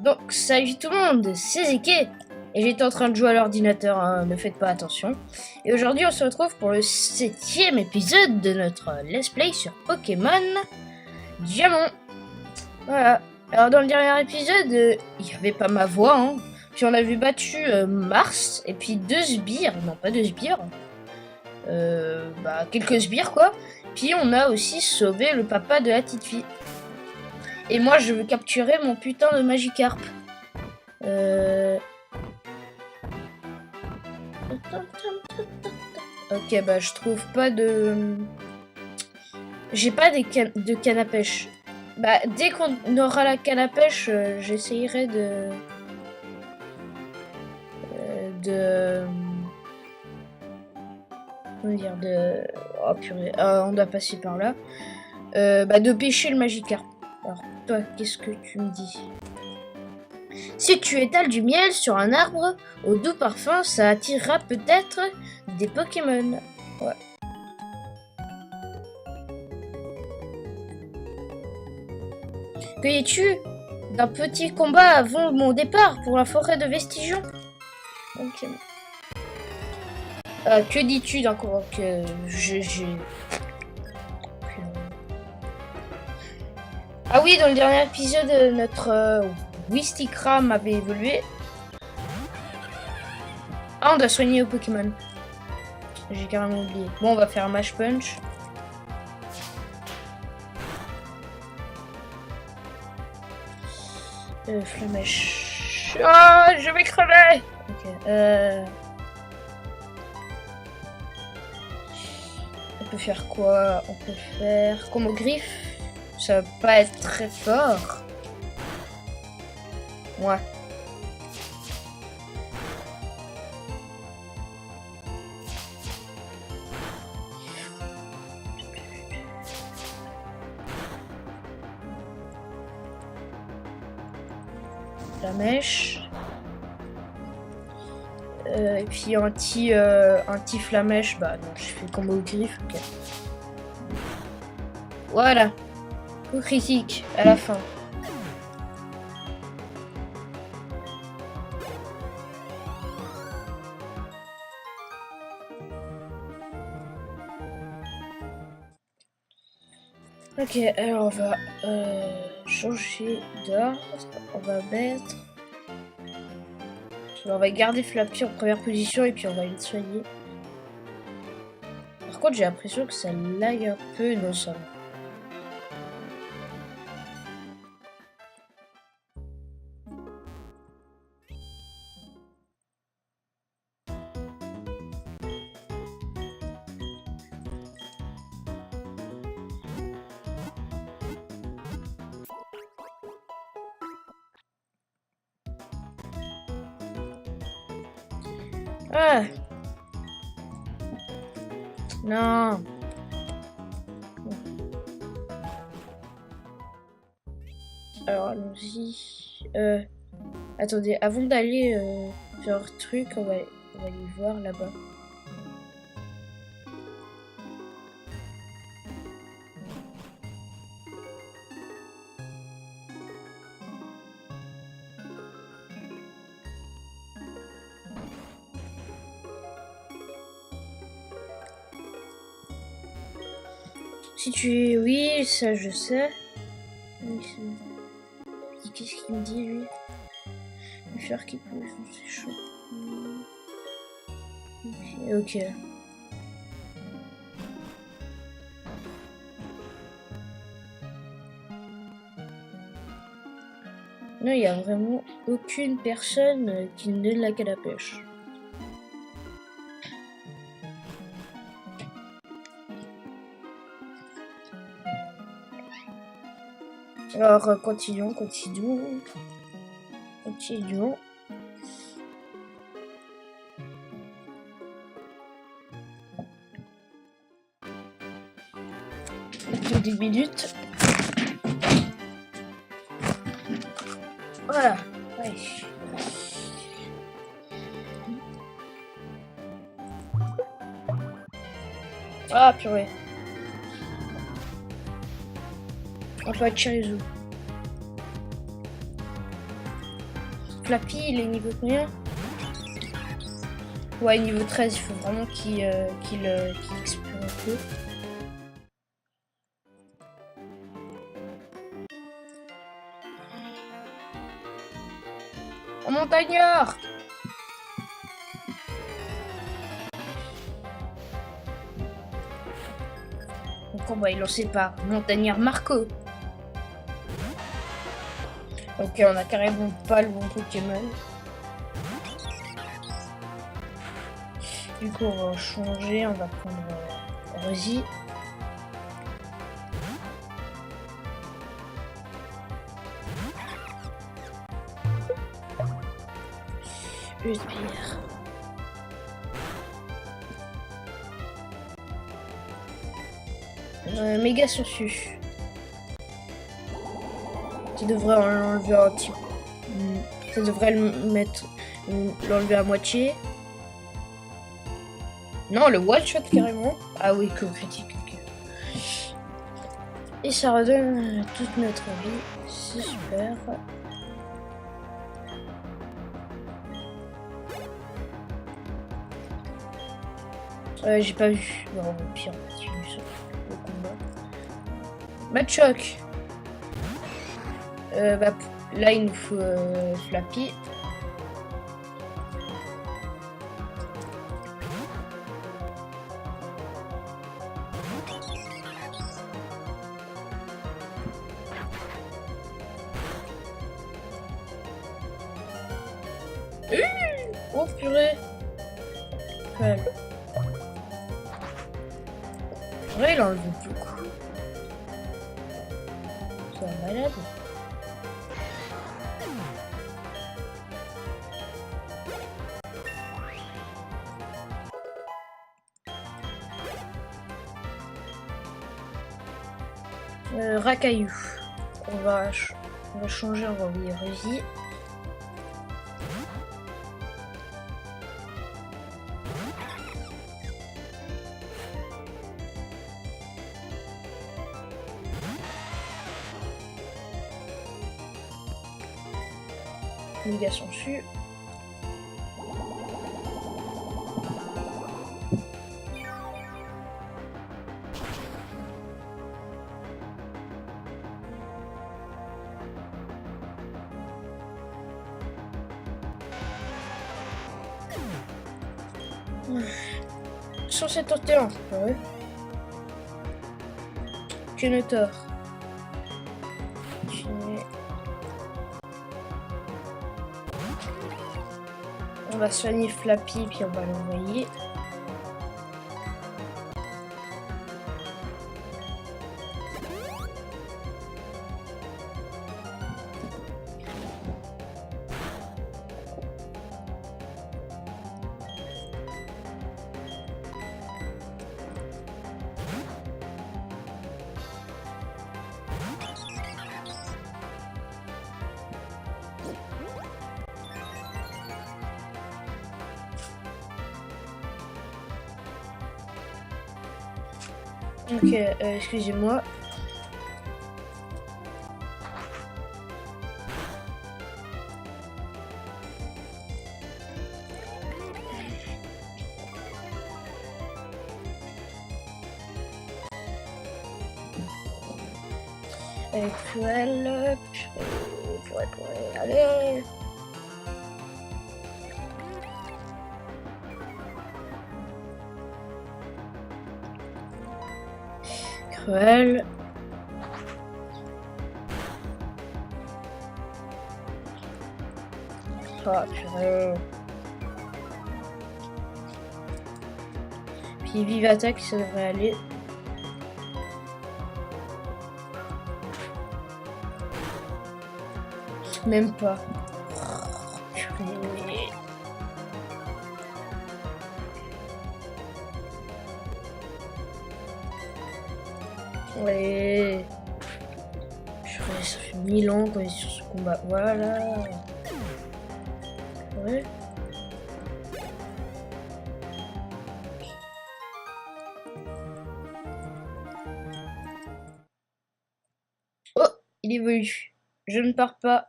Donc, salut tout le monde, c'est Zeke. Et j'étais en train de jouer à l'ordinateur, hein, ne faites pas attention. Et aujourd'hui, on se retrouve pour le 7e épisode de notre Let's Play sur Pokémon Diamant. Voilà. Alors, dans le dernier épisode, il n'y avait pas ma voix, hein. Puis on avait battu Mars, et puis 2 sbires, non pas 2 sbires, quelques sbires quoi. Puis on a aussi sauvé le papa de la petite fille. Et moi je veux capturer mon putain de Magikarp. Ok, bah je trouve pas de... J'ai pas de canne à pêche. Bah dès qu'on aura la canne à pêche, j'essayerai comment dire, oh purée, on doit passer par là. De pêcher le Magikarp. Alors toi, qu'est-ce que tu me dis? Si tu étales du miel sur un arbre au doux parfum, ça attirera peut-être des Pokémon. Ouais. Cueillis-tu d'un petit combat avant mon départ pour la forêt de Vestigion? Ok. Que dis-tu d'un combat que j'ai... Ah oui, dans le dernier épisode, notre Wistikram avait évolué. Ah, on doit soigner au Pokémon. J'ai carrément oublié. Bon, on va faire un Mash Punch. Flamèche. Oh, je vais crever. Ok. On peut faire quoi? On peut faire comme griffe. Ça va pas être très fort. Ouais. La mèche. Et puis anti flamèche. Bah non, je fais combo griffe. Ok. Voilà. Coup critique à la fin. Ok, alors on va changer d'ordre. On va mettre... On va garder Flappy en première position et puis on va le soigner. Par contre, j'ai l'impression que ça lag un peu. Non, ça va. Ah non. Alors allons-y. Attendez, avant d'aller faire truc, on va aller voir là-bas. Si tu... Oui, ça je sais. Qu'est-ce qu'il me dit lui? Le fer qui pousse, c'est chaud. Ok. Non, il n'y a vraiment aucune personne qui ne donne la canne à pêche. Alors, continuons. Plus de 10 minutes. Voilà. Ouais. Ah, purée. On va Chirizu. Flappy, il est niveau combien? Ouais, niveau 13, il faut vraiment qu'il expire un peu. En montagnard! Donc on va y lancer par montagnard Marco. Ok, on a carrément pas le bon Pokémon. Du coup, on va changer, on va prendre Rosie. Respire. Méga Sangsue. Tu devrais enlever un petit. Ça devrait le mettre. L'enlever à moitié. Non, le one shot carrément. Ah oui, que critique. Okay. Et ça redonne toute notre vie. C'est super. J'ai pas vu. Non, pire, j'ai vu ça. Le combat. Machoc. Bah, là, il nous faut Flappy. Oh purée. Ouais. Ouais, il enlève beaucoup. C'est un malade. Racaillou. On va changer, on va envoyer Rosie. Méga Sangsue. Sur cette torture, ouais. Kenetor. On va soigner Flappy puis on va l'envoyer. Ok, excusez-moi. Cruel. Purée. Allez. Cruel. Ah, purée. Puis vive attaque, ça devrait aller. Même pas. Purée. Ouais. Purée, ça fait 1000 ans qu'on est sur ce combat. Voilà. Ouais. Oh, il évolue. Je ne pars pas.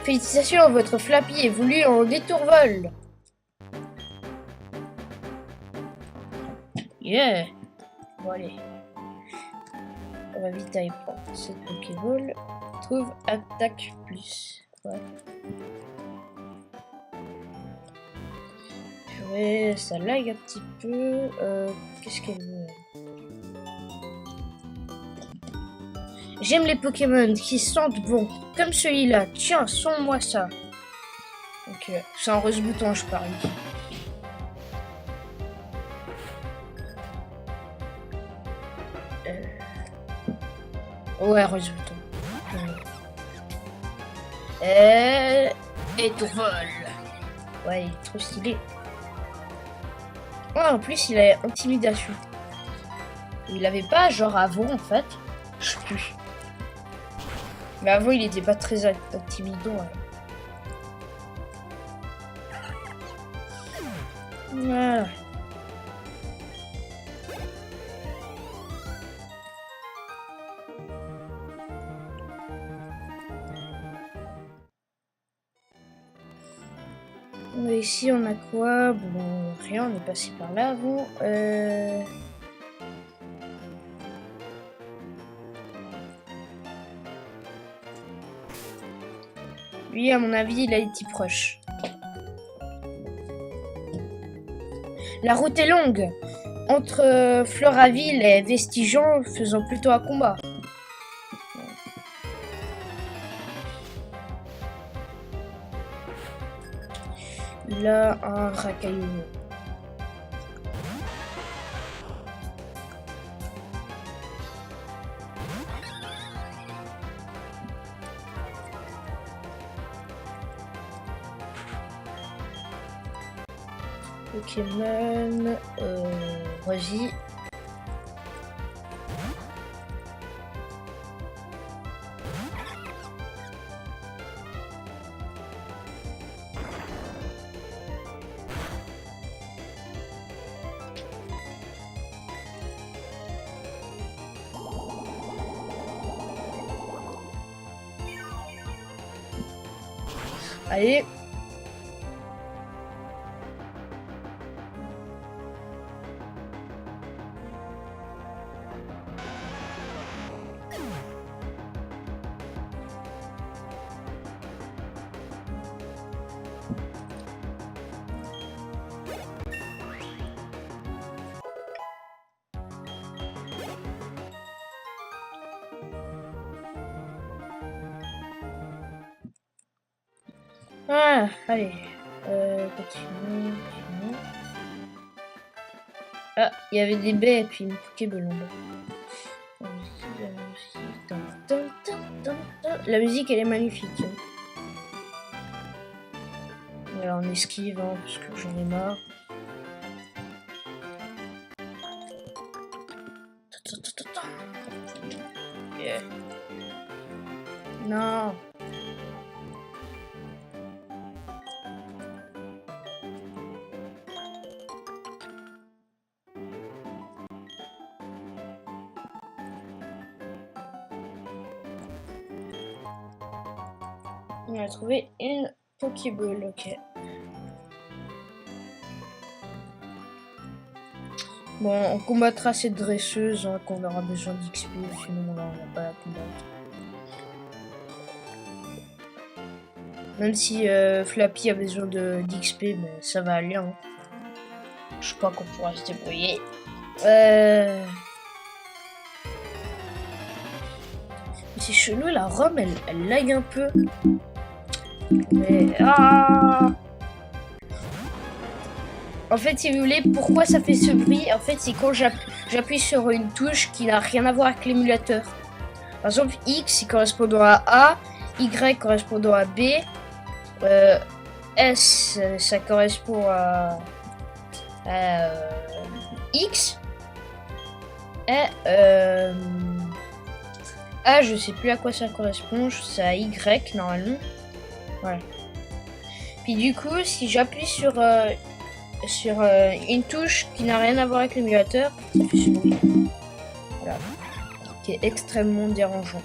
Félicitations, votre Flappy évolue en détour-vol. Yeah. Bon allez. On va vite aller prendre cette Pokéball. Trouve attaque plus. Ouais. Ouais, ça lag un petit peu. Qu'est-ce qu'elle veut? J'aime les Pokémon qui sentent bon, comme celui-là. Tiens, sonde-moi ça. Ok, c'est un rose bouton, je parie. Ouais, rose bouton. Et tout vol. Ouais, il est trop stylé. Oh, en plus, il a intimidation. Il avait pas, genre avant, en fait. Je sais plus. Mais avant, il était pas très intimidant. Ouais. Voilà. Ici, on a quoi? Bon, rien, on est passé par là avant. Lui, à mon avis, il a été proche. La route est longue. Entre Floraville et Vestigeon, faisant plutôt un combat. Il a un racaillou. Pokémon, vas-y. Allez. Ah, allez. Continue. Ah, il y avait des baies et puis une Pokéball en bas. La musique, elle est magnifique. Alors, on esquive, hein, parce que j'en ai marre. Yeah. Non. On a trouvé une Pokéball, ok. Bon, on combattra cette dresseuse hein, quand on aura besoin d'XP, sinon là, on va pas la combattre. Même si Flappy a besoin d'XP, mais ça va aller. Hein. Je crois qu'on pourra se débrouiller. C'est chelou, la ROM, elle lag un peu. Mais... Ah, en fait, si vous voulez, pourquoi ça fait ce bruit? En fait, c'est quand j'appuie sur une touche qui n'a rien à voir avec l'émulateur. Par exemple, X correspondant à A, Y correspondant à B, S ça correspond à X, et A, je sais plus à quoi ça correspond, c'est à Y normalement. Voilà. Puis du coup, si j'appuie sur une touche qui n'a rien à voir avec l'émulateur, ça fait ce bruit. Voilà. Qui est extrêmement dérangeant.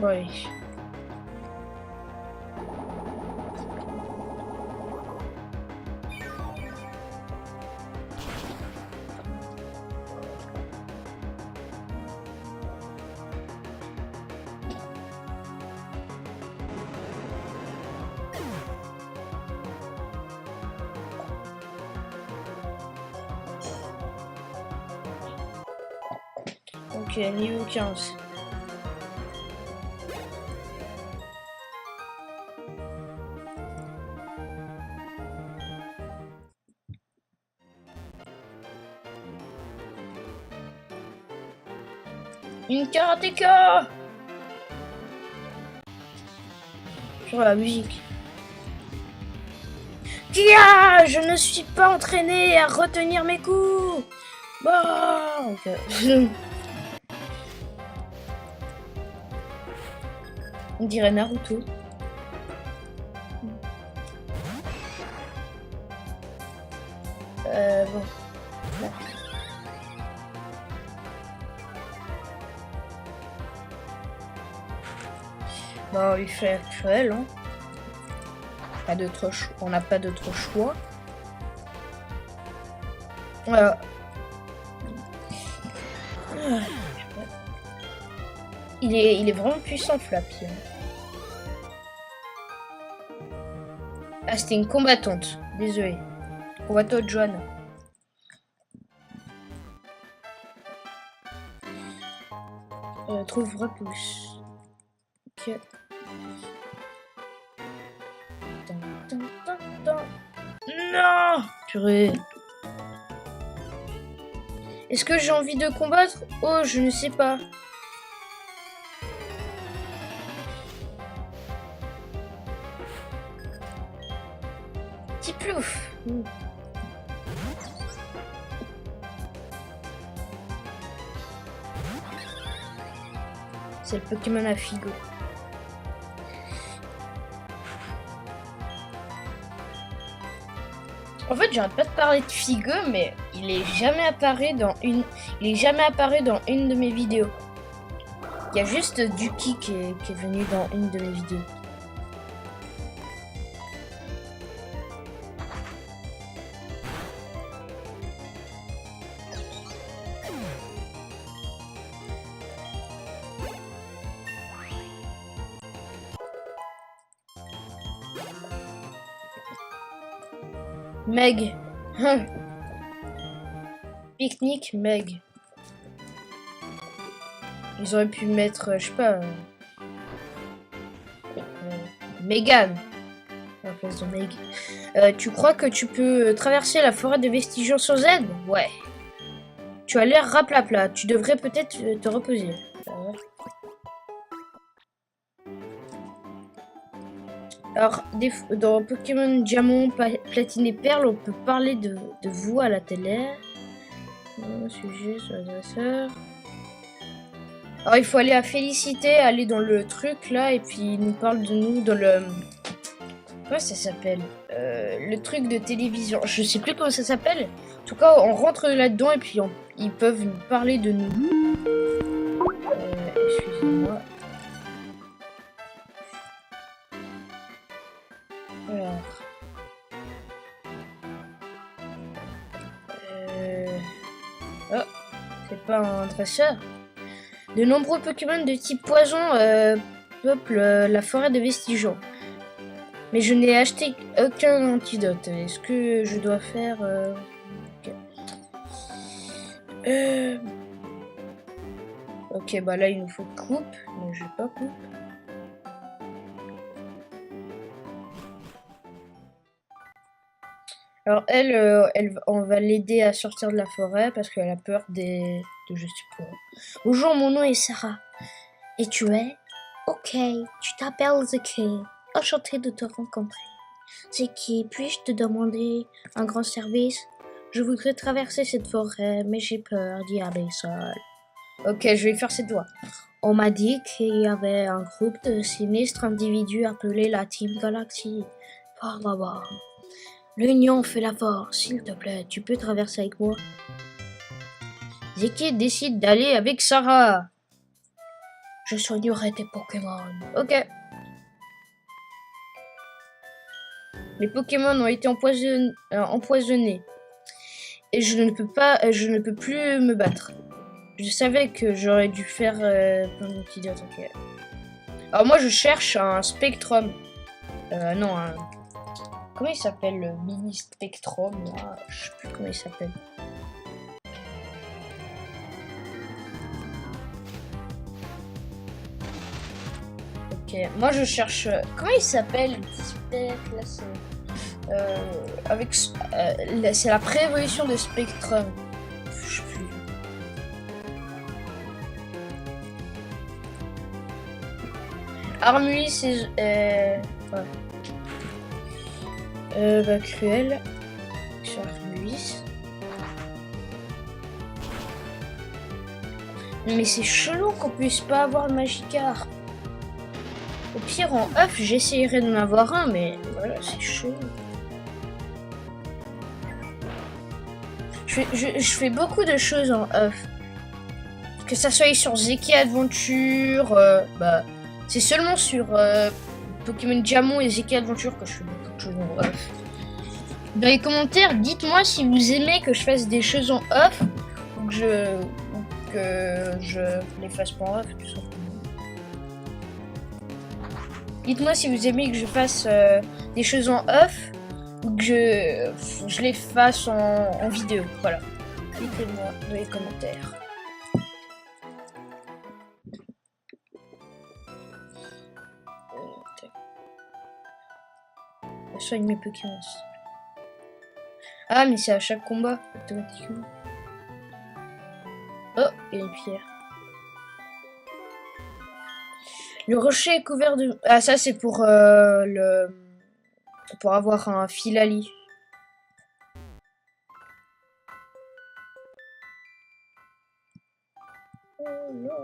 Bon, allez. Ok, niveau 15. Une karatéka! Sur la musique. Kia! Je ne suis pas entraîné à retenir mes coups! Bah, ok. On dirait Naruto. Bon. Là. Bon, il fait actuel, hein. Pas d'autre choix. On n'a pas d'autre choix. Voilà. Il est vraiment puissant, Flappy. Ah, c'était une combattante. Désolé. Combattante Joanne. Trouve repousse. Ok. Non! Purée. Est-ce que j'ai envie de combattre? Oh, je ne sais pas. Petit plouf. C'est le Pokémon à Figo. En fait, j'arrête pas de parler de Figo, mais il est jamais apparu dans une de mes vidéos. Il y a juste Duki qui est venu dans une de mes vidéos. Meg. Pique-nique, Meg. Ils auraient pu mettre, je sais pas, Megan à la place de Meg. Tu crois que tu peux traverser la forêt de Vestigion sur Z? Ouais. Tu as l'air raplapla. Tu devrais peut-être te reposer. Alors, dans Pokémon Diamant, Platine et Perle, on peut parler de vous à la télé. Sujet sur l'adresseur. Alors, il faut aller à Félicité, aller dans le truc là, et puis il nous parle de nous dans le... Comment ça s'appelle? Le truc de télévision. Je sais plus comment ça s'appelle. En tout cas, on rentre là-dedans et puis ils peuvent nous parler de nous. Excusez-moi. Alors. Oh, c'est pas un dresseur. De nombreux Pokémon de type poison peuplent la forêt de Vestigion. Mais je n'ai acheté aucun antidote. Est-ce que je dois faire... Ok, bah là, il nous faut coupe. Mais je vais pas coupe. Alors, on va l'aider à sortir de la forêt parce qu'elle a peur de je sais quoi. Bonjour, mon nom est Sarah. Et tu es? Ok, tu t'appelles Zeki. Enchantée de te rencontrer. Zeki, puis-je te demander un grand service? Je voudrais traverser cette forêt, mais j'ai peur d'y aller seule. Ok, je vais faire cette voix. On m'a dit qu'il y avait un groupe de sinistres individus appelés la Team Galaxy. L'union fait la force, s'il te plaît, tu peux traverser avec moi? Zeki décide d'aller avec Sarah. Je soignerai tes Pokémon. Ok. Mes Pokémon ont été empoisonnés. Et je ne peux plus me battre. Je savais que j'aurais dû faire plein d'antidotes. Ok. Alors moi je cherche un Spectrum. Non, un... Comment il s'appelle le mini Spectrum là, je sais plus comment il s'appelle. Ok, moi je cherche... Comment il s'appelle le petit spectre là, c'est la pré-évolution de Spectrum. Je sais plus. Armui, c'est... ouais. Bah, Cruel. Sur Armui. Mais c'est chelou qu'on puisse pas avoir le Magikarp. Au pire, en œuf, j'essayerai d'en avoir un, mais voilà, c'est chaud. Je fais beaucoup de choses en œuf. Que ça soit sur Zeki Adventure, bah, c'est seulement sur Pokémon Diamant et Zeki Adventure que je fais beaucoup de choses en œuf. Dans les commentaires, dites-moi si vous aimez que je fasse des choses en œuf ou que je les fasse pas en œuf, tout simplement. Dites-moi si vous aimez que je fasse des choses en œuf ou que je les fasse en vidéo. Voilà. Dites-moi dans les commentaires. Je soigne mes Pokémon. Ah, mais c'est à chaque combat, automatiquement. Oh, il y a une pierre. Le rocher est couvert de... Ah, ça, c'est pour pour avoir un Filali. Oh là là.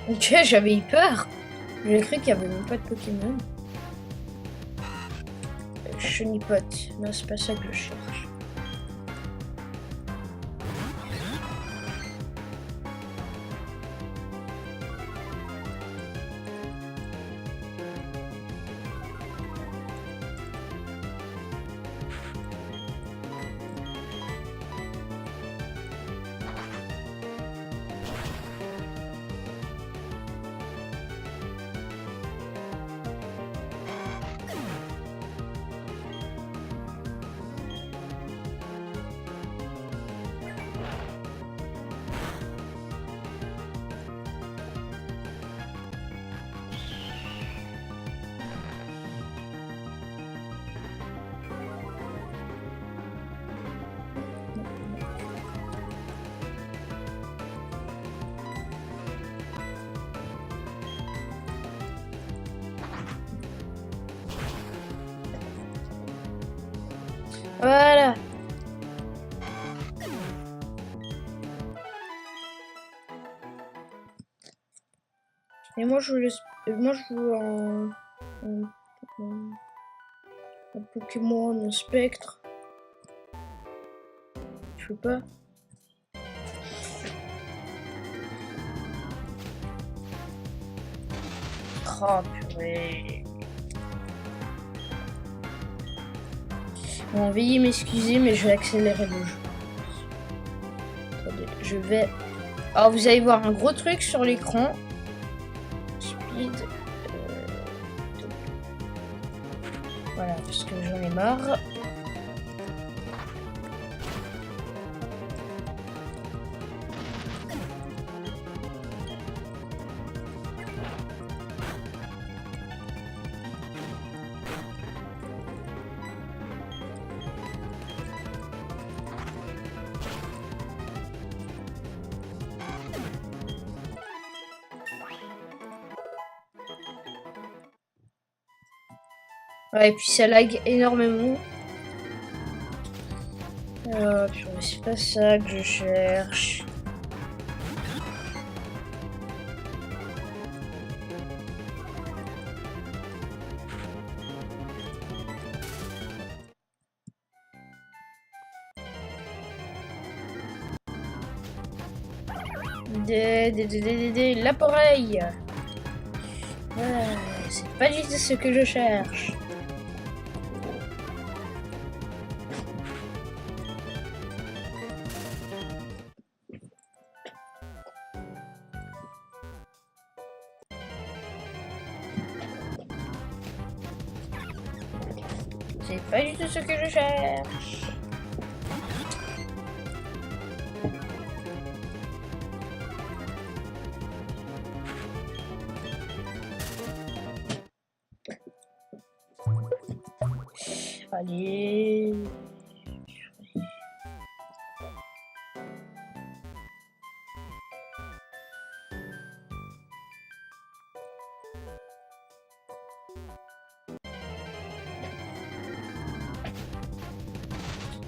Ok, j'avais eu peur. J'ai cru qu'il n'y avait même pas de Pokémon. Chenipote. Non, c'est pas ça que je cherche. Voilà. Et moi je veux un Pokémon, un spectre. Je sais pas. Oh purée. Bon, veuillez m'excuser, mais je vais accélérer le jeu. Attendez, je vais... Alors, vous allez voir un gros truc sur l'écran. Speed. Voilà, parce que j'en ai marre. Ouais, et puis ça lag énormément. C'est pas ça que je cherche. l'appareil. C'est pas du tout ce que je cherche. C'est pas du tout ce que je cherche. Allez.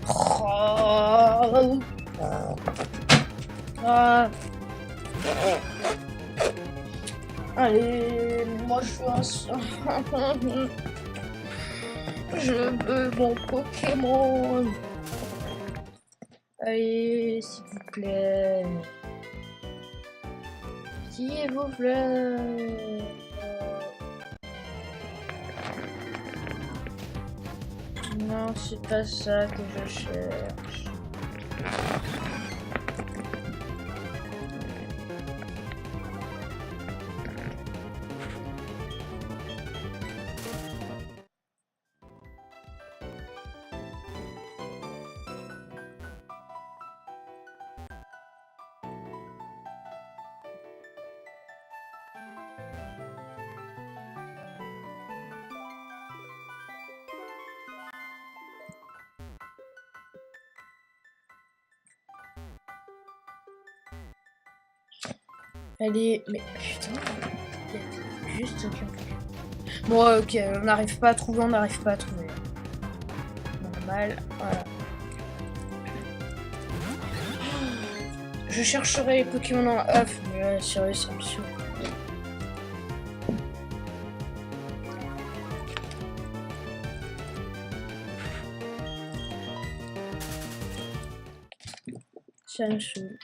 Oh. Ah. Allez, moi je suis un... Je veux mon Pokémon. Allez, s'il vous plaît. S'il vous plaît. Non, c'est pas ça que je cherche. Allez, mais putain, il y a juste aucun. Bon, ok, on n'arrive pas à trouver, Normal, voilà. Je chercherai les Pokémon en off, mais là, sérieux, ça me saoule. Ça me saoule.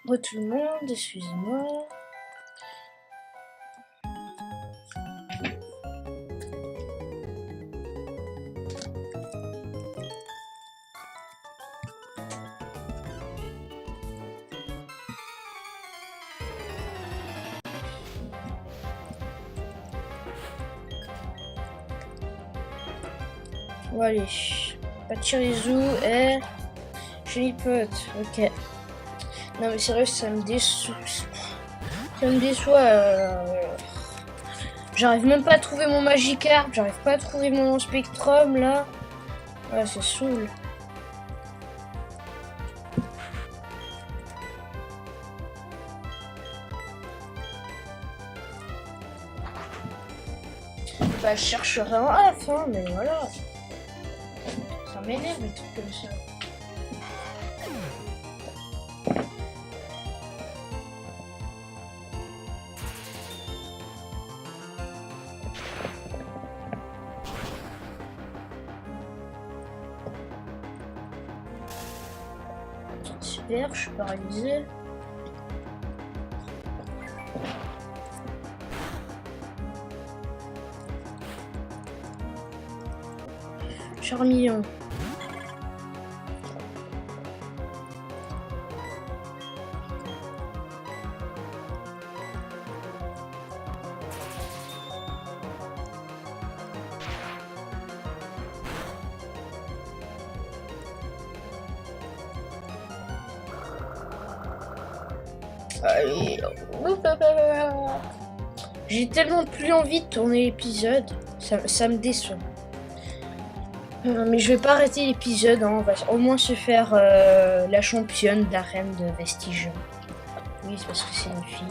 Bon, tout le monde, excusez-moi. Bon, allez, Pachirisu et Chilipot, ok. Non mais sérieux, ça me déçoit. Ça me déçoit. J'arrive même pas à trouver mon Magikarp, j'arrive pas à trouver mon Spectrum là. Ouais, c'est saoul. Bah, je chercherai un F, hein, mais voilà. Ça m'énerve les trucs comme ça. Super, je suis paralysé. Charmillon. Allez. J'ai tellement plus envie de tourner l'épisode, ça me déçoit. Mais je vais pas arrêter l'épisode, hein. On va au moins se faire la championne d'arène de Vestige. Oui, c'est parce que c'est une fille.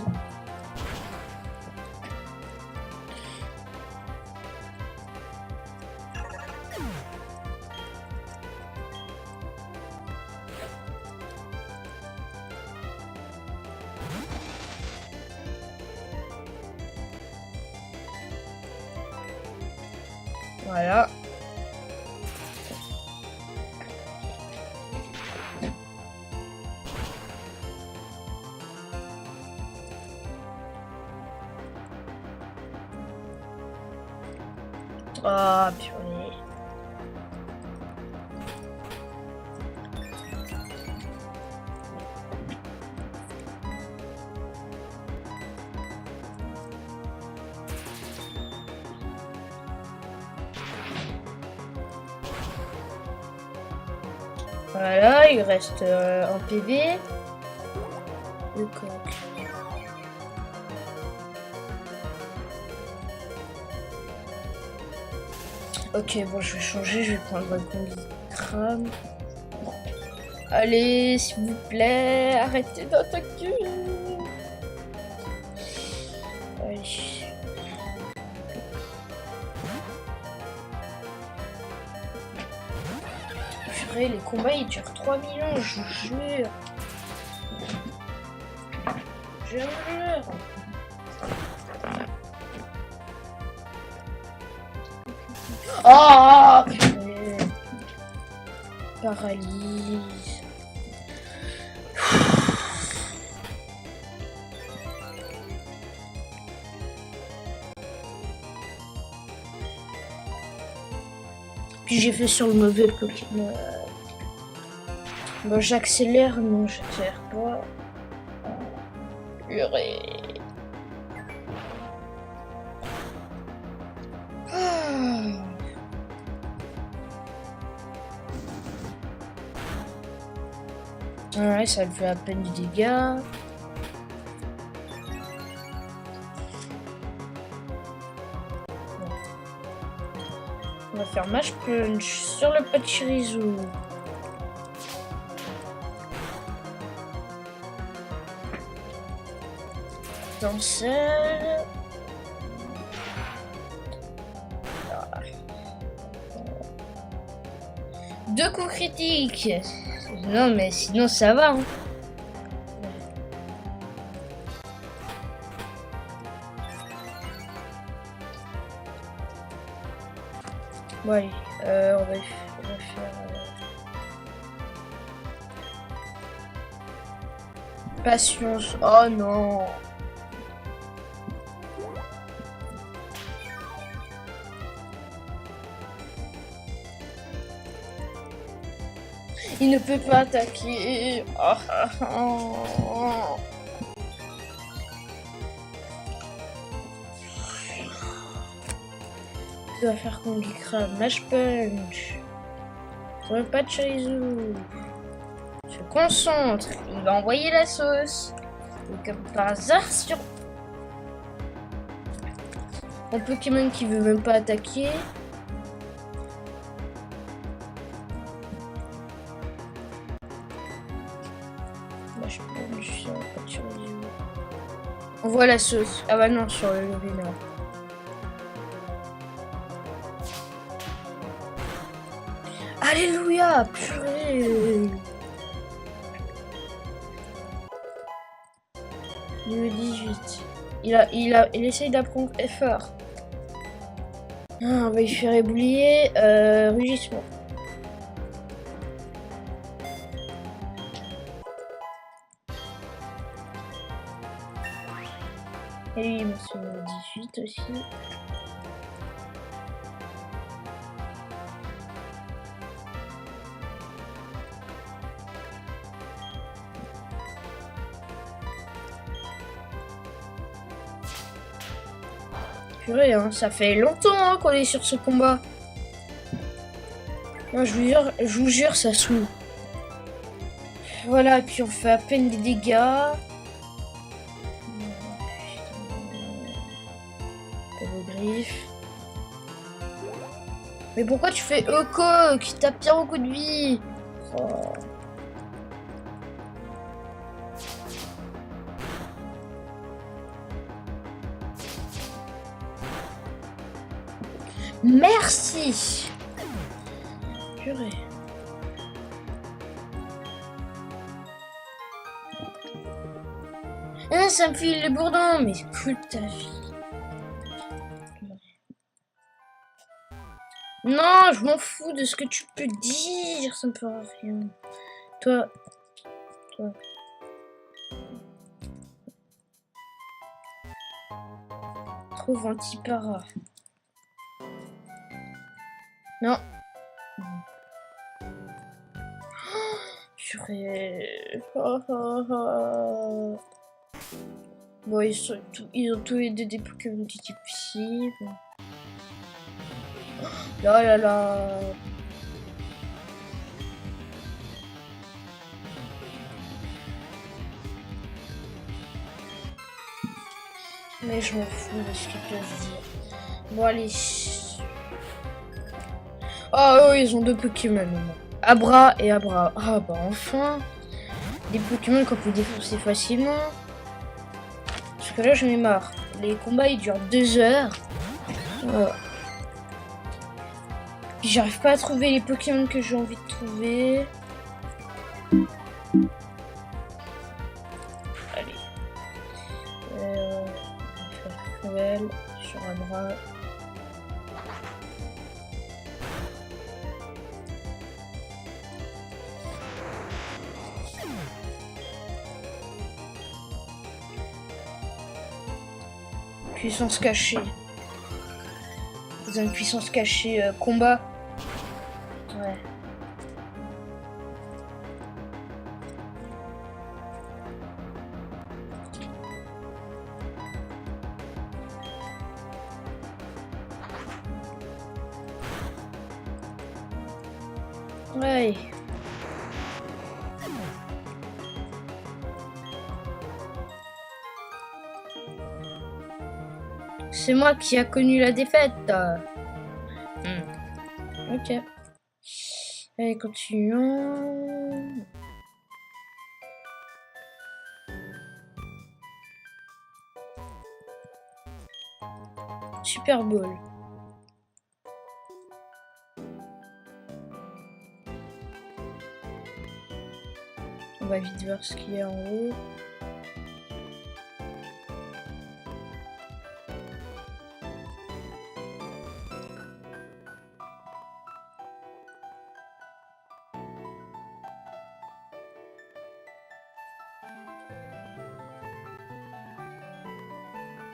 Voilà. Ah, purée. Voilà, il reste un PV. Le coq. Ok, bon, je vais changer, je vais prendre un combi crame. Allez, s'il vous plaît, arrêtez d'attaquer. Allez. Purée, les combats ils durent 3 millions, je vous jure. Je vous jure. Oh, purée. Paralyse. Puis j'ai fait sur le mauvais Pokémon. Bon, j'accélère, non, j'accélère pas. Purée. Ouais, ça me fait à peine du dégât. On va faire Mash Punch sur le Pachirisu. Cancel. Deux coups critiques. Non mais sinon ça va. Hein. Bon allez, on va faire... Patience. Oh non. Il ne peut pas attaquer. Oh. Il va faire combi crame. Mash Punch. Sur le Pachirisu. Se concentre. Il va envoyer la sauce. Et comme par hasard sur un Pokémon qui veut même pas attaquer. Mash Punch sur le Pachirisu. On voit la sauce. Ah bah non, sur le vénère. Alléluia, purée. Niveau 18. Il essaye d'apprendre effort. Ah, on va lui faire ébouiller. Rugissement. Et lui, il me fait niveau 18 aussi. Purée, hein, ça fait longtemps hein, qu'on est sur ce combat. Moi, je vous jure, ça saoule. Voilà, et puis on fait à peine des dégâts. Vos griffes. Mais pourquoi tu fais Oko qui tape bien beaucoup de vie? Oh. Merci. Purée. Ah, ça me file les bourdons, mais écoute ta vie. Non, je m'en fous de ce que tu peux dire, ça me fera rien. Toi. Trouve un petit para. Non. Purée. Bon, ils ont tous les deux des Pokémon du type psy. Là là là. Mais je m'en fous de ce qu'ils peuvent dire. Bon, allez. Ah oui, ils ont deux Pokémon. Abra et Abra. Ah bah enfin. Des Pokémon qu'on peut défoncer facilement. Parce que là, j'en ai marre. Les combats, ils durent 2 heures. J'arrive pas à trouver les Pokémon que j'ai envie de trouver. Allez. Cruel sur Abra. Puissance cachée. Ils ont une puissance cachée combat. Ouais. Ouais. C'est moi qui a connu la défaite. Ok. Allez, continuons. Super Bowl. On va vite voir ce qu'il y a en haut.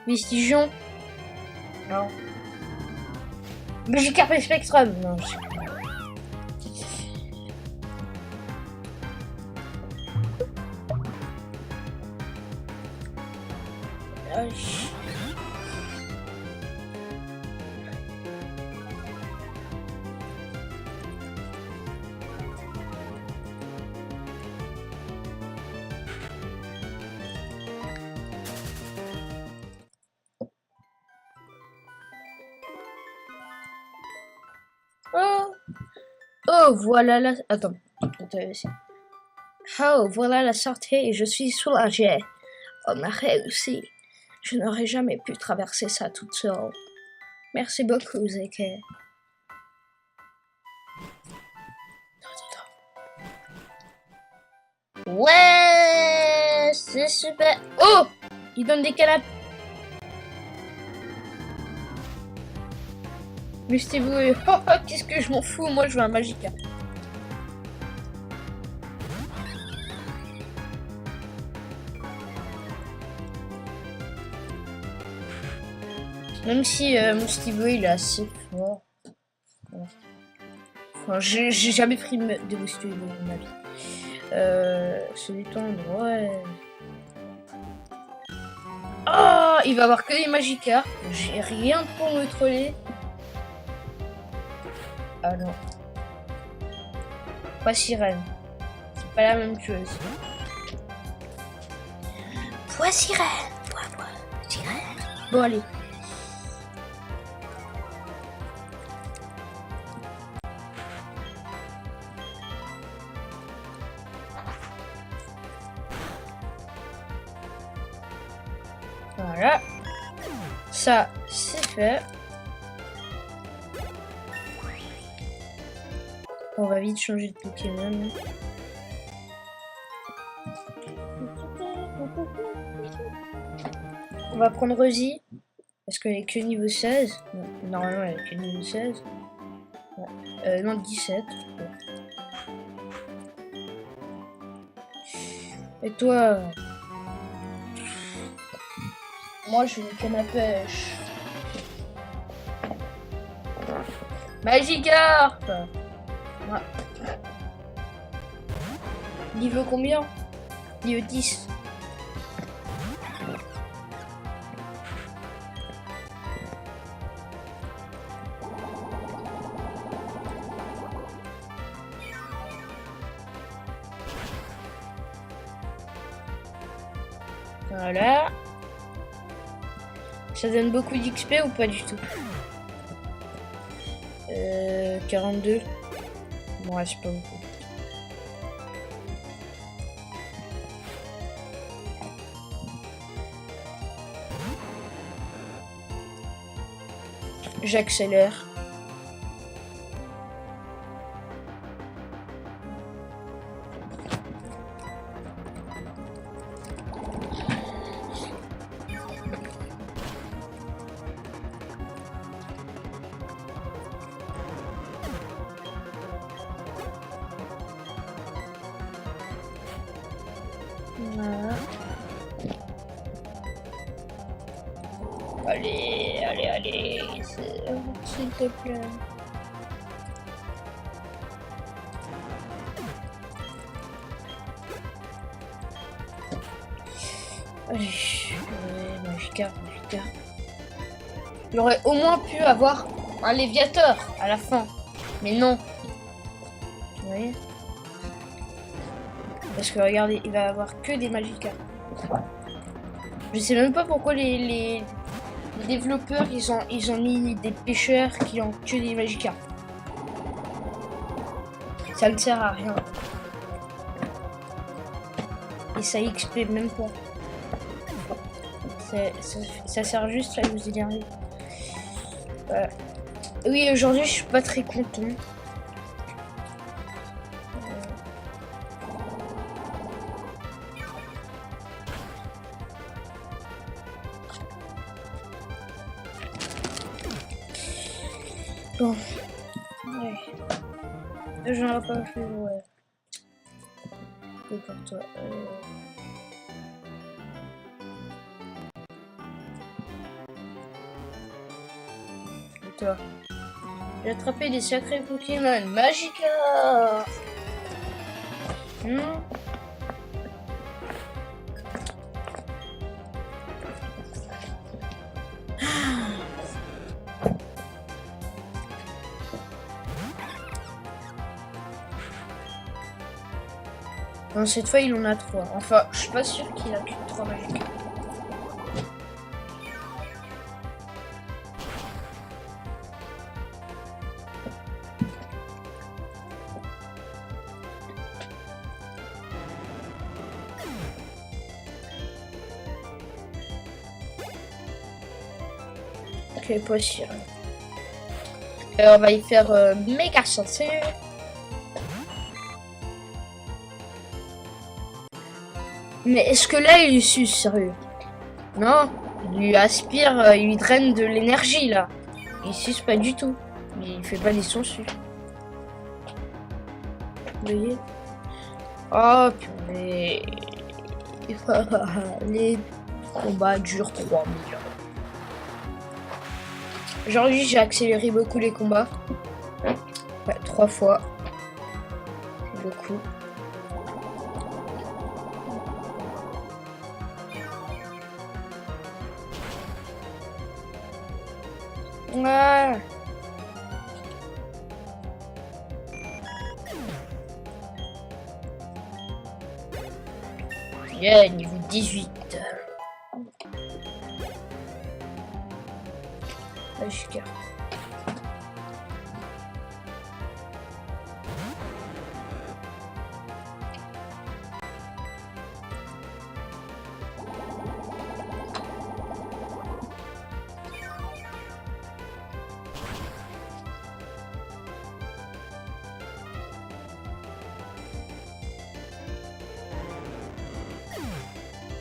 Vestigion. Non. Magikarp et Spectrum. Non, je sais pas. Oh, voilà la... Attends. Oh, voilà la sortie et je suis soulagée. On a réussi. Je n'aurais jamais pu traverser ça toute seule. Merci beaucoup, Zeke. Ouais, c'est super. Oh, il donne des canapes. Mustibou, qu'est-ce que je m'en fous, moi je veux un Magikarp. Même si Mustibou il est assez fort. Enfin, j'ai jamais pris de Mustibou dans ma vie. Se détendre, ouais. Oh, il va avoir que des Magikarp. J'ai rien pour me troller. Ah non. Pas sirène. C'est pas la même chose. Pois sirène. Pois sirène. Bon allez. Voilà. Ça, c'est fait. On va vite changer de Pokémon. On va prendre Rosie. Parce qu'elle est que niveau 16. Non, normalement, elle est que niveau 16. Ouais. Non, 17. Et toi? Moi, je veux une canne à pêche. Magikarp. Ouais. Niveau combien? Niveau 10. Voilà. Ça donne beaucoup d'XP ou pas du tout? 42. Bon, ouais, c'est pas beaucoup. J'accélère. Voilà. Allez, allez, allez, s'il te plaît. Allez, Magikarp. Il aurait au moins pu avoir un Léviateur à la fin, mais non. Vous voyez? Parce que regardez, il va avoir que des Magikarp. Je sais même pas pourquoi les développeurs ils ont mis des pêcheurs qui ont que des Magikarp. Ça ne sert à rien. Et ça XP même pas. Ça sert juste à vous énerver. Oui, aujourd'hui je suis pas très content. Bon. Ouais. J'en ai pas fait, ouais. Et pour toi. Et toi. J'ai attrapé des sacrés Pokémon. Magikarp. Non, cette fois il en a 3. Enfin, je suis pas sûr qu'il a que 3 Magikarp. Ok, possible. Et on va y faire méga chantier. Mais est-ce que là il est sérieux? Non, il lui aspire, il lui draine de l'énergie là. Il suce pas du tout. Il fait pas des sons dessus. Vous voyez? Oh purée. Les combats durent 3 millions. Aujourd'hui j'ai accéléré beaucoup les combats. Ouais, 3 fois. C'est beaucoup. Ouais. Yeah, niveau 18. Magikarp.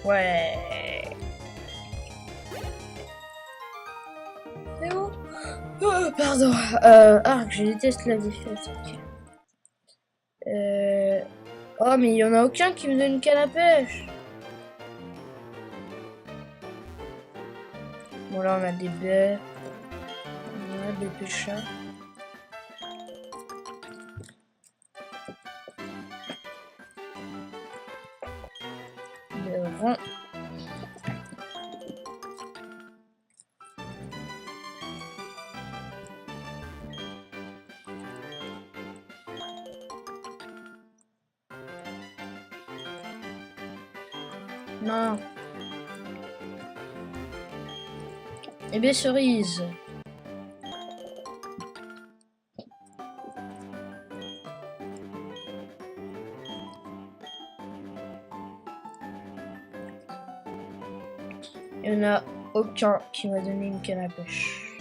Ouais. C'est bon. Oh, pardon. Je déteste la défaite. Oh, mais il y en a aucun qui me donne une canne à pêche. Bon, là, on a des baies. On a des pêcheurs. prends. Non. Eh bien, cerise. Il n'y en a aucun qui m'a donné une canne à pêche.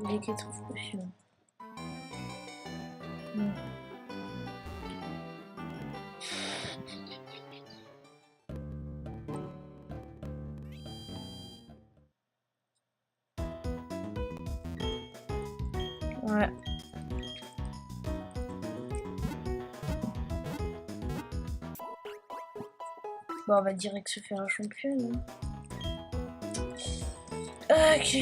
Il est qui trouve potion. Ouais. Bon, on va direct se faire un champion. Hein. Ok.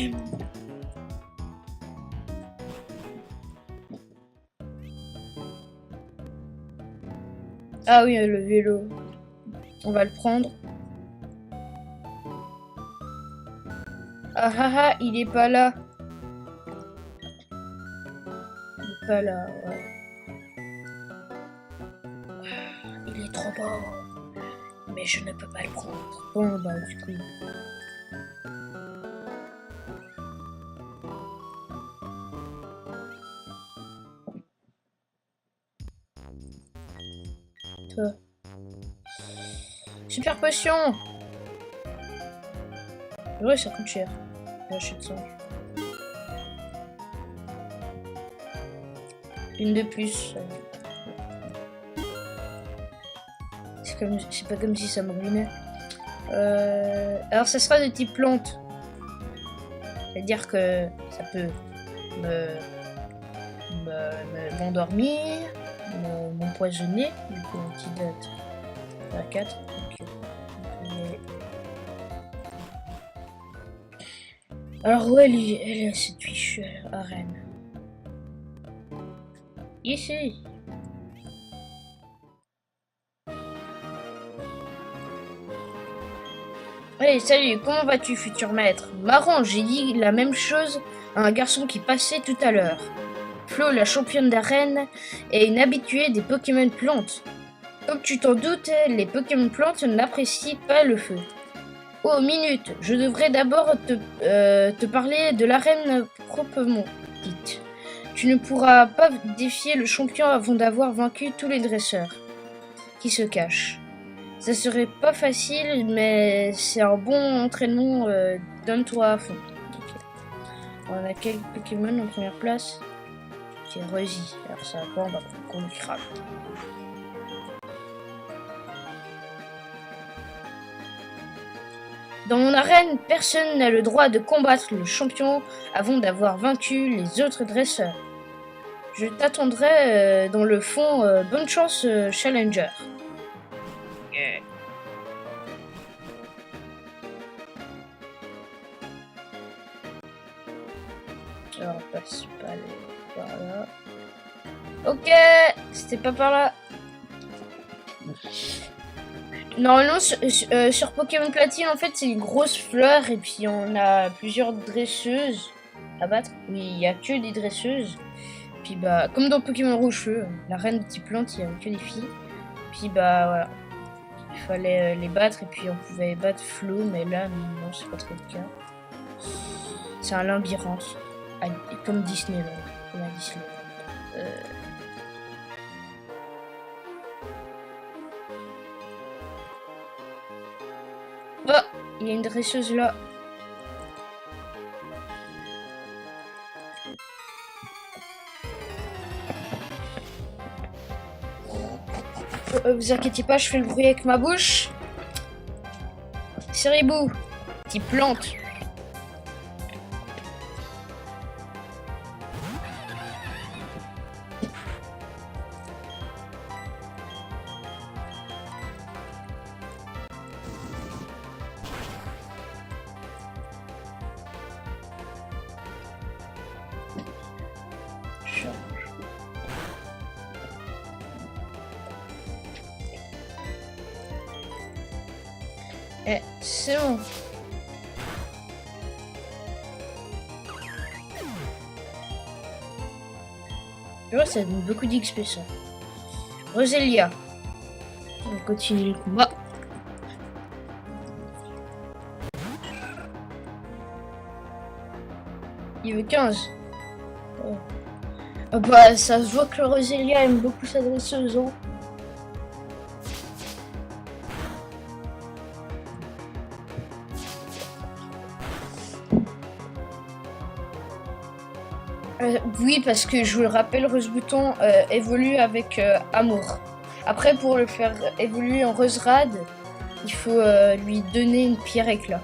Ah oui, le vélo. On va le prendre. Ah ah ah, il est pas là. Il est pas là, ouais. Il est trop beau. Mais je ne peux pas le prendre. Bon, bah, du coup. Toi. Super potion. Ouais, ça coûte cher. J'achète ça. Une de plus. C'est pas comme si ça me ruinait. Alors ça sera de type plante. C'est-à-dire que ça peut m'endormir, m'empoisonner. Du coup, antidote à 4. Alors où elle est cette fichue arène? Ici. Allez, salut, comment vas-tu, futur maître? Marrant, j'ai dit la même chose à un garçon qui passait tout à l'heure. Flo, la championne d'arène, est une habituée des Pokémon plantes. Comme tu t'en doutes, les Pokémon plantes n'apprécient pas le feu. Oh, minute, je devrais d'abord te parler de l'arène proprement dite. Tu ne pourras pas défier le champion avant d'avoir vaincu tous les dresseurs qui se cachent. Ça serait pas facile, mais c'est un bon entraînement. Donne-toi à fond. Okay. On a quel Pokémon en première place? C'est Rosy. Alors ça va, on va qu'on le craque. Dans mon arène, personne n'a le droit de combattre le champion avant d'avoir vaincu les autres dresseurs. Je t'attendrai dans le fond. Bonne chance, Challenger. Yeah. Alors, on passe pas par là. Ok, c'était pas par là. Normalement, sur Pokémon Platine, en fait, c'est une grosse fleur et puis on a plusieurs dresseuses à battre. Oui, il y a que des dresseuses. Puis bah, comme dans Pokémon Rouge Feu, la reine des plantes, il y avait que des filles. Puis bah voilà, il fallait les battre et puis on pouvait battre Flo, mais là non, c'est pas trop le cas. C'est un labyrinthe, comme Disneyland, comme à Disneyland. Oh, il y a une dresseuse là. Vous inquiétez pas, je fais le bruit avec ma bouche. Siribou, petite plante. Eh, c'est bon. Tu vois, ça donne beaucoup d'XP ça. Roselia. On continue le combat. Il veut 15. Oh. Ah bah, ça se voit que Roselia aime beaucoup s'adresser aux gens. Oui, parce que je vous le rappelle, Rose Bouton évolue avec Amour. Après, pour le faire évoluer en Rose Rad, il faut lui donner une pierre éclat.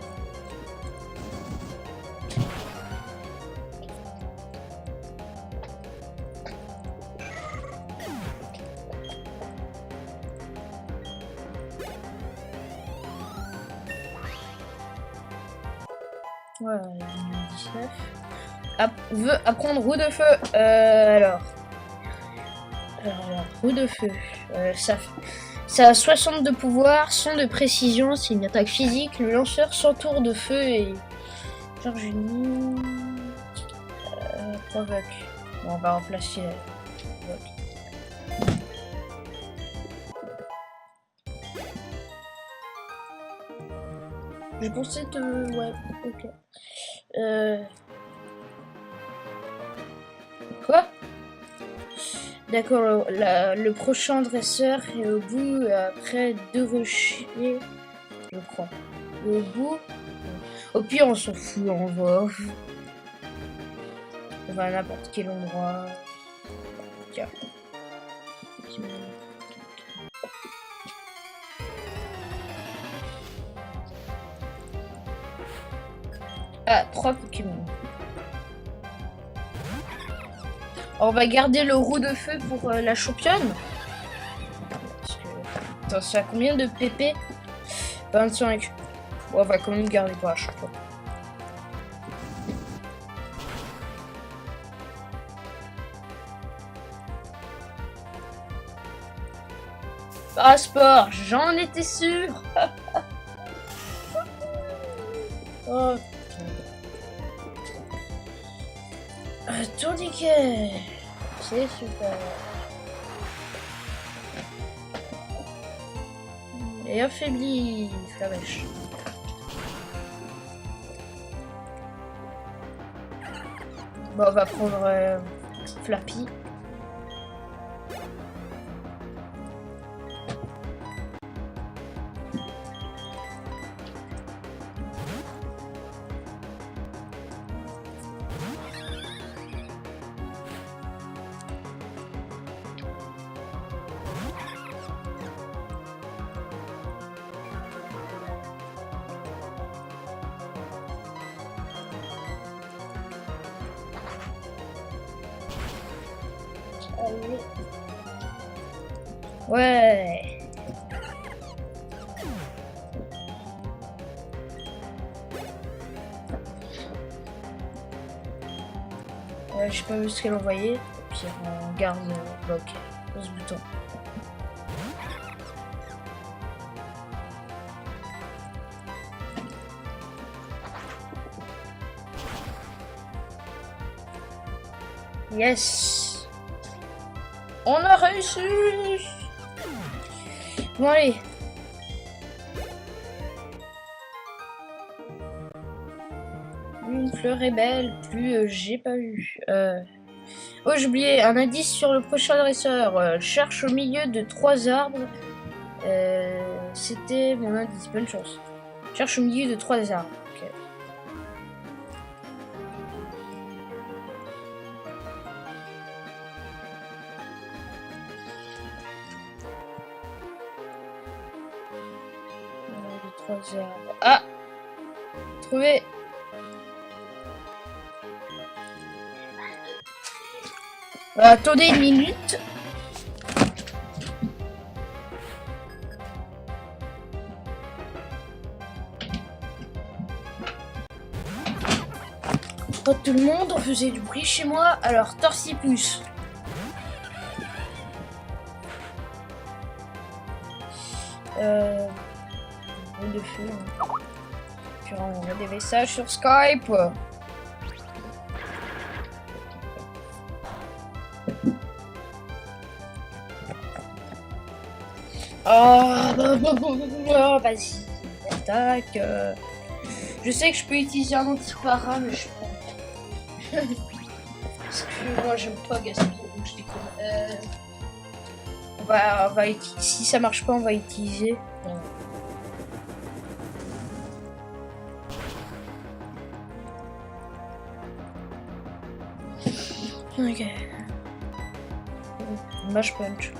Voilà, 19. Veut apprendre roue de feu. Alors, roue de feu. Ça a 60 de pouvoir, 100 de précision, c'est une attaque physique. Le lanceur s'entoure de feu et. Genre génie. Provoque. Bon, on va remplacer. Je pensais te. Ouais, ok. Quoi? D'accord, le prochain dresseur est au bout après 2 rochers, je crois. Au bout. Au pire, on s'en fout, on va à n'importe quel endroit. Tiens. Ah, 3 Pokémon. On va garder le roue de feu pour la championne. Parce que... Attends, ça a combien de PP? 25. Bon, on va quand même garder pour la championne. Passeport, j'en étais sûr. Oh. Tourniquet. C'est super. Et affaibli, Flamèche. Bon, on va prendre Flappy. Ouais. J'ai pas vu ce qu'elle envoyait. Puis on garde bloc ce bouton. Yes. On a réussi. Bon allez. Une fleur est belle, plus j'ai pas vu. Oh, j'ai oublié un indice sur le prochain dresseur. Cherche au milieu de 3 arbres. C'était mon indice. Bonne chance. Cherche au milieu de 3 arbres. Okay. Ah! Trouvé! Attendez une minute. Pas tout le monde, on faisait du bruit chez moi. Alors, Torsipus. de feu. Puis on envoie des messages sur Skype. Oh, vas-y, attaque. Je sais que je peux utiliser un anti-para, mais je pense. Parce que moi j'aime pas gaspiller, donc je déconne. Si ça marche pas, on va utiliser. Ok. Mash punch.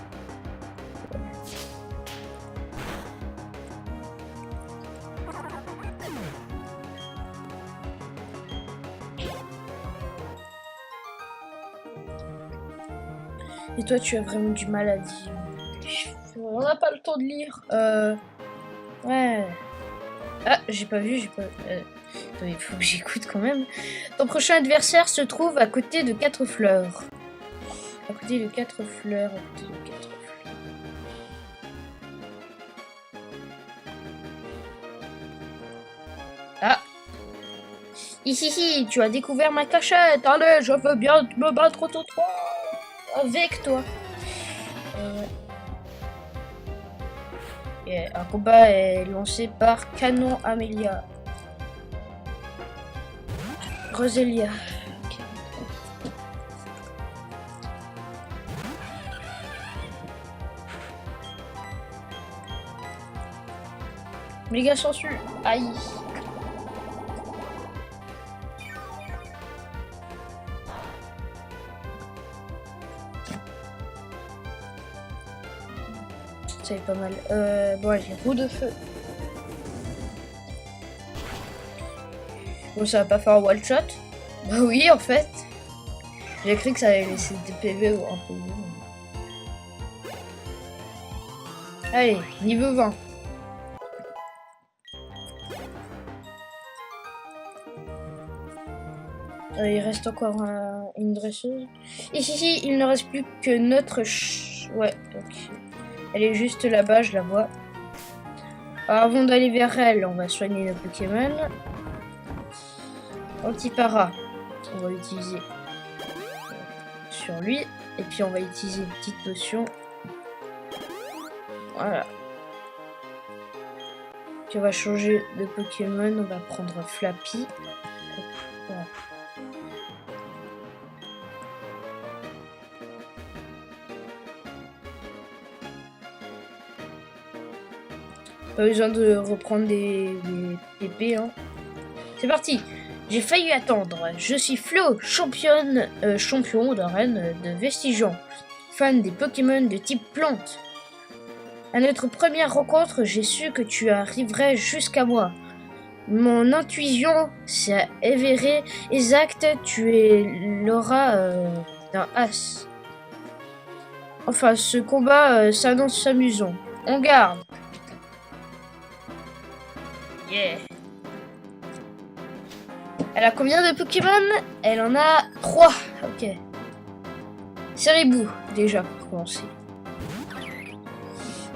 Et toi, tu as vraiment du mal à dire. On n'a pas le temps de lire. Ouais. Ah, j'ai pas vu, il faut que j'écoute quand même. Ton prochain adversaire se trouve à côté de 4 fleurs. À côté de 4 fleurs. À côté de 4 fleurs. Ah. Ici, tu as découvert ma cachette. Allez, je veux bien me battre contre toi. Avec toi. Et un combat est lancé par Canon Amelia. Roselia. Okay. Méga sensu. Aïe. C'est pas mal. Bon, allez, roue de feu. Bon, ça va pas faire un one shot. Bah oui, en fait. J'ai cru que ça allait laisser des PV ou un PV. Allez, niveau 20. Il reste encore une dresseuse. Ici, il ne reste plus que notre... Ouais, ok. Elle est juste là-bas, je la vois. Alors, avant d'aller vers elle, on va soigner le Pokémon. Anti-para, on va utiliser sur lui. Et puis on va utiliser une petite potion. Voilà. Puis on va changer de Pokémon, on va prendre Flappy. Voilà. Pas besoin de reprendre des PP, hein. C'est parti. J'ai failli attendre. Je suis Flo, champion d'arène de Vestigeon, fan des Pokémon de type plante. À notre première rencontre, j'ai su que tu arriverais jusqu'à moi. Mon intuition s'est avérée exacte. Tu es l'aura d'un as. Enfin, ce combat s'annonce amusant. On garde. Yeah. Elle a combien de Pokémon? Elle en a 3. Ok. Ceribou, déjà, pour commencer.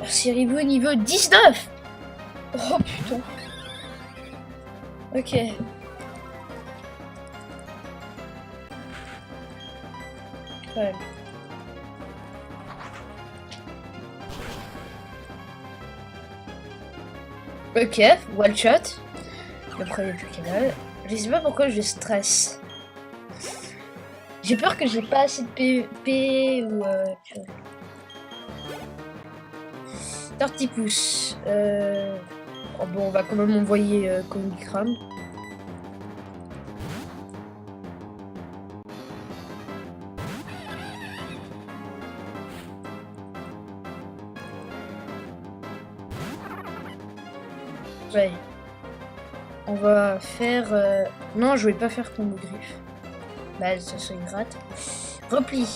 Ceribou niveau 19. Oh putain. Ok. Ouais. Ok, one shot. Le premier Pokémon. Je sais pas pourquoi je stresse. J'ai peur que j'ai pas assez de PVP ou... Tortipousse. Oh bon, on va quand même envoyer Combicram. Ouais. On va faire... Non, je vais pas faire combo griffe. Bah, ça serait gratte. Repli.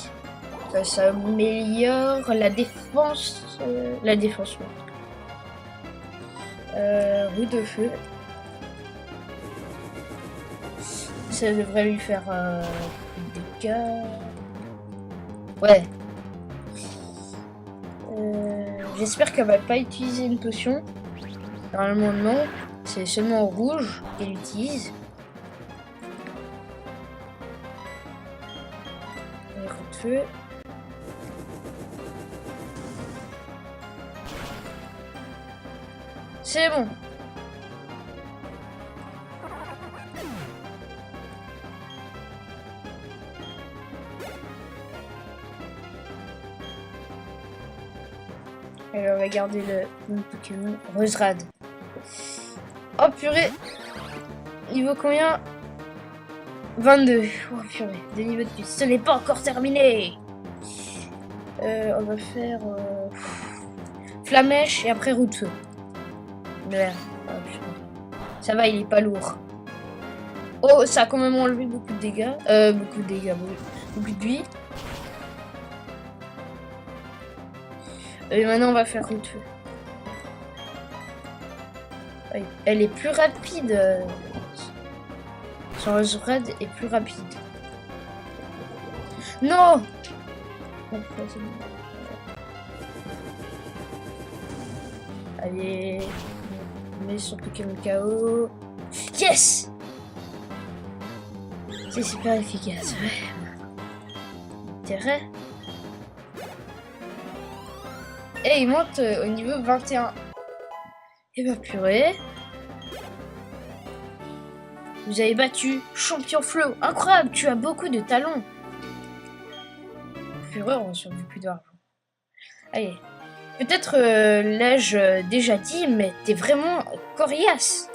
Ça améliore la défense. La défense. Roue de feu. Ça devrait lui faire des dégâts. Ouais. J'espère qu'elle va pas utiliser une potion. Normalement, non. C'est seulement rouge qu'il utilise. Et coup de feu. C'est bon. Alors on va garder le Pokémon Roserad. Oh purée. Niveau combien? 22. Oh purée, 2 niveaux de plus. Ce n'est pas encore terminé. On va faire Flamèche et après Roue de Feu. Merde. Oh, ça va, il est pas lourd. Oh, ça a quand même enlevé beaucoup de dégâts. Beaucoup de dégâts, beaucoup de vie. Et maintenant, on va faire Roue de Feu. Elle est plus rapide. Son Roserad est plus rapide. Non! Allez, on met son Pokémon KO. Yes! C'est super efficace, ouais. Intérêt. Et il monte au niveau 21. Et bah purée. Vous avez battu Champion Flo. Incroyable, tu as beaucoup de talent. Purée, on reçoit beaucoup d'argent. Allez. Peut-être l'ai-je déjà dit, mais t'es vraiment coriace.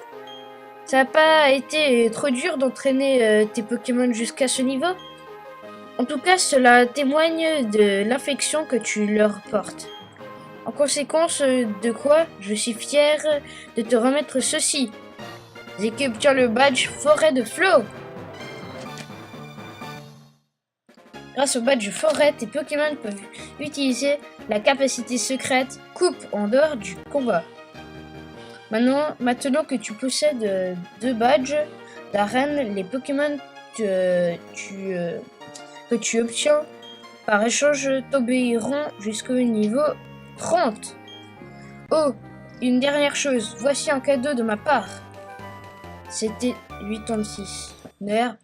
Ça n'a pas été trop dur d'entraîner tes Pokémon jusqu'à ce niveau? En tout cas, cela témoigne de l'affection que tu leur portes. En conséquence de quoi, je suis fier de te remettre ceci. Zeke obtient le badge Forêt de Flo. Grâce au badge Forêt, tes Pokémon peuvent utiliser la capacité secrète Coupe en dehors du combat. Maintenant que tu possèdes 2 badges d'arène, les Pokémon que tu obtiens par échange t'obéiront jusqu'au niveau 30. Oh, une dernière chose, voici un cadeau de ma part. C'était 86. Merde.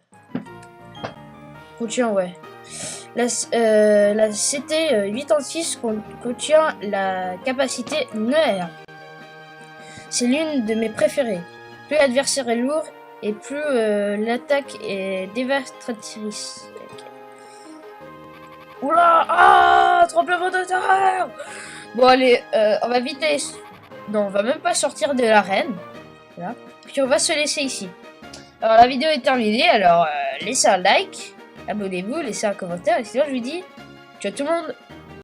Contient, ouais. La CT 86 contient la capacité Nerf. C'est l'une de mes préférées. Plus l'adversaire est lourd et plus l'attaque est dévastatrice. Okay. Oula! Ah! Tremblement de terre! Bon allez, on va vite aller... Non, on va même pas sortir de l'arène. Voilà. Puis on va se laisser ici. Alors la vidéo est terminée, alors laissez un like, abonnez-vous, laissez un commentaire, et sinon je vous dis ciao tout le monde.